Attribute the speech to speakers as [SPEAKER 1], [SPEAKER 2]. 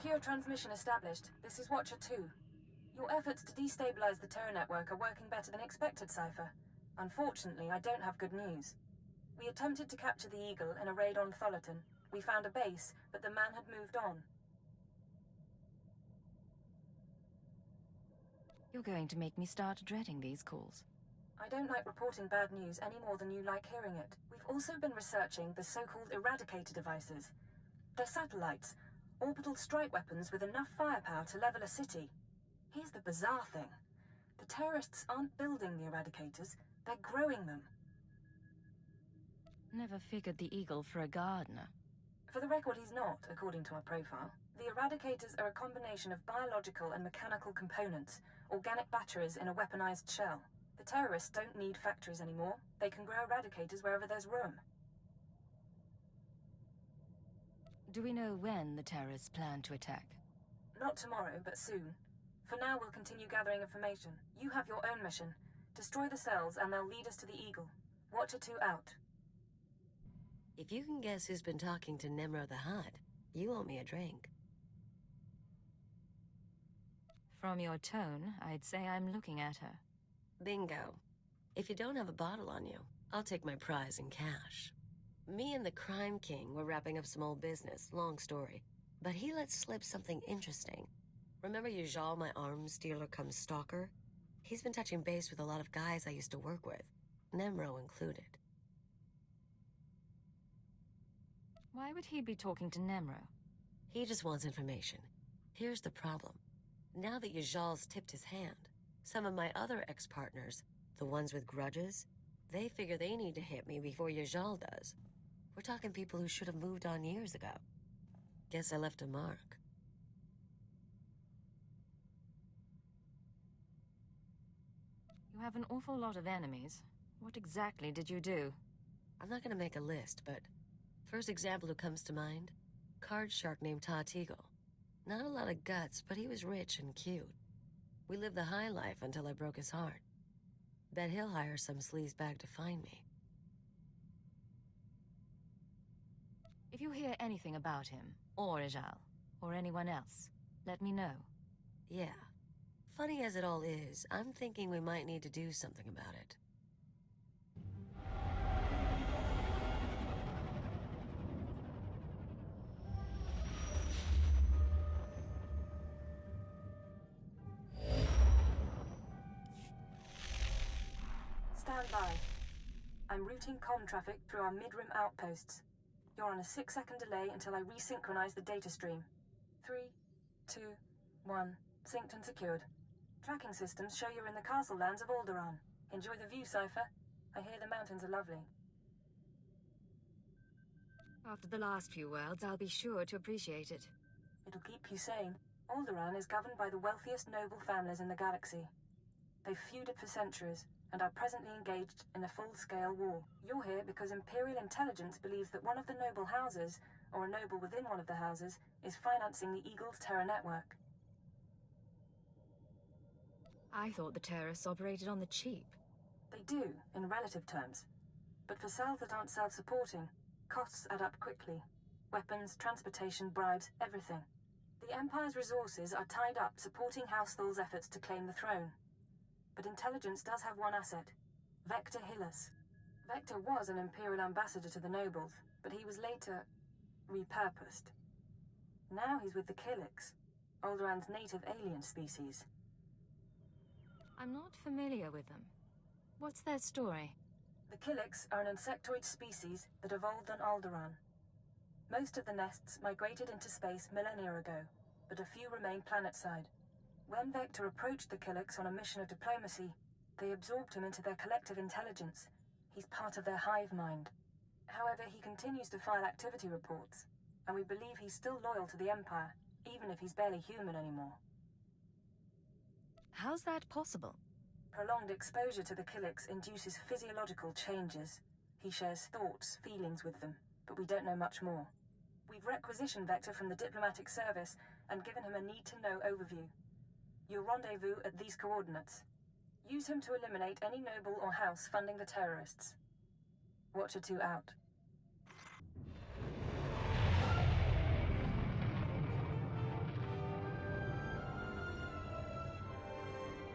[SPEAKER 1] Secure transmission established. This is Watcher 2. Your efforts to destabilize the terror network are working better than expected, Cypher. Unfortunately, I don't have good news. We attempted to capture the Eagle in a raid on Tholiton. We found a base, but the man had moved on.
[SPEAKER 2] You're going to make me start dreading these calls.
[SPEAKER 1] I don't like reporting bad news any more than you like hearing it. We've also been researching the so-called Eradicator devices. They're satellites, orbital strike weapons with enough firepower to level a city. Here's the bizarre thing. The terrorists aren't building the Eradicators, they're growing them.
[SPEAKER 2] Never figured the Eagle for a gardener.
[SPEAKER 1] For the record, he's not, according to our profile. The Eradicators are a combination of biological and mechanical components, organic batteries in a weaponized shell. The terrorists don't need factories anymore. They can grow Eradicators wherever there's room.
[SPEAKER 2] Do we know when the terrorists plan to attack?
[SPEAKER 1] Not tomorrow, but soon. For now, we'll continue gathering information. You have your own mission. Destroy the cells and they'll lead us to the Eagle. Watcher 2 out.
[SPEAKER 3] If you can guess who's been talking to Nemro the Hutt, you owe me a drink.
[SPEAKER 2] From your tone, I'd say I'm looking at her.
[SPEAKER 3] Bingo. If you don't have a bottle on you, I'll take my prize in cash. Me and the Crime King were wrapping up some old business, long story. But he let slip something interesting. Remember Yajal, my arms dealer cum stalker? He's been touching base with a lot of guys I used to work with, Nemro included.
[SPEAKER 2] Why would he be talking to Nemro?
[SPEAKER 3] He just wants information. Here's the problem. Now that Yajal's tipped his hand, some of my other ex-partners, the ones with grudges, they figure they need to hit me before Yajal does. We're talking people who should have moved on years ago. Guess I left a mark.
[SPEAKER 2] You have an awful lot of enemies. What exactly did you do?
[SPEAKER 3] I'm not gonna make a list, but first example who comes to mind, card shark named Todd Eagle. Not a lot of guts, but he was rich and cute. We lived the high life until I broke his heart. Bet he'll hire some sleazebag to find me.
[SPEAKER 2] If you hear anything about him, or Ijal, or anyone else, let me know.
[SPEAKER 3] Yeah. Funny as it all is, I'm thinking we might need to do something about it.
[SPEAKER 1] Stand by. I'm routing comm traffic through our mid-rim outposts. You're on a 6-second delay until I resynchronize the data stream. 3, 2, 1. Synced and secured. Tracking systems show you're in the castle lands of Alderaan. Enjoy the view, Cypher. I hear the mountains are lovely.
[SPEAKER 2] After the last few worlds, I'll be sure to appreciate it.
[SPEAKER 1] It'll keep you sane. Alderaan is governed by the wealthiest noble families in the galaxy. They've feuded for centuries, and are presently engaged in a full-scale war. You're here because Imperial intelligence believes that one of the noble houses, or a noble within one of the houses, is financing the Eagle's terror network.
[SPEAKER 2] I thought the terrorists operated on the cheap.
[SPEAKER 1] They do, in relative terms. But for cells that aren't self-supporting, costs add up quickly. Weapons, transportation, bribes, everything. The Empire's resources are tied up supporting House Thul's efforts to claim the throne. But intelligence does have one asset, Vector Hillis. Vector was an Imperial ambassador to the nobles, but he was later repurposed. Now he's with the Kylix, Alderaan's native alien species.
[SPEAKER 2] I'm not familiar with them. What's their story?
[SPEAKER 1] The Kylix are an insectoid species that evolved on Alderaan. Most of the nests migrated into space millennia ago, but a few remain planetside. When Vector approached the Kylix on a mission of diplomacy, they absorbed him into their collective intelligence. He's part of their hive mind. However, he continues to file activity reports, and we believe he's still loyal to the Empire, even if he's barely human anymore.
[SPEAKER 2] How's that possible?
[SPEAKER 1] Prolonged exposure to the Kylix induces physiological changes. He shares thoughts, feelings with them, but we don't know much more. We've requisitioned Vector from the diplomatic service and given him a need-to-know overview. You'll rendezvous at these coordinates. Use him to eliminate any noble or house funding the terrorists. Watcher 2 out.